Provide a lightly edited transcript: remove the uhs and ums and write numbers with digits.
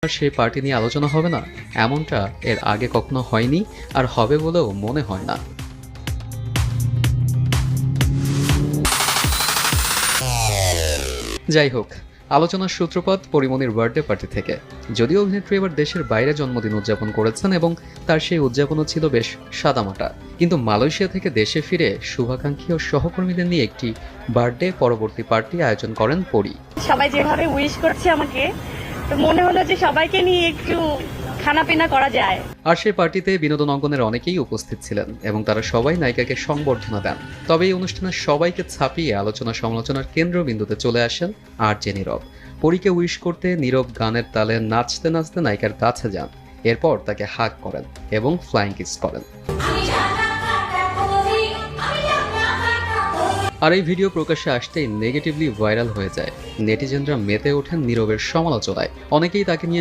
আর সেই পার্টি নিয়ে আলোচনা হবে না, এমনটা এর আগে কখনো হয়নি, আর হবে বলেও মনে হয় না। যাই হোক, আলোচনার সূত্রপাত পরিমণির বার্থডে পার্টি থেকে। যদিও অভিনেত্রী এবার দেশের বাইরে জন্মদিন উদযাপন করেছেন এবং তার সেই উদযাপনও ছিল বেশ সাদামাটা, কিন্তু মালয়েশিয়া থেকে দেশে ফিরে শুভাকাঙ্ক্ষী ও সহকর্মীদের নিয়ে একটি বার্থডে পরবর্তী পার্টি আয়োজন করেন পরি। সবাই যেভাবে উইশ করছে আমাকে, তো মনে হলো যে সবাইকে নিয়ে একটু খানাপিনা করা যায়। আর সেই পার্টিতে বিনোদন অঙ্গনের অনেকেই উপস্থিত ছিলেন এবং তারা সবাই নায়িকাকে সংবর্ধনা দেন। তবে এই অনুষ্ঠানে সবাইকে ছাপিয়ে আলোচনা সমালোচনার কেন্দ্রবিন্দুতে চলে আসেন আরজে নীরব। পরীকে উইশ করতে নীরব গানের তালে নাচতে নাচতে নায়িকার কাছে যান, এরপর তাকে হাগ করেন এবং ফ্লাইং কিস করেন। আর এই ভিডিও প্রকাশ্যে আসতেই নেগেটিভলি ভাইরাল হয়ে যায়। নেটিজেনরা মেতে ওঠেন নীরবের সমালোচনায়। অনেকেই তাকে নিয়ে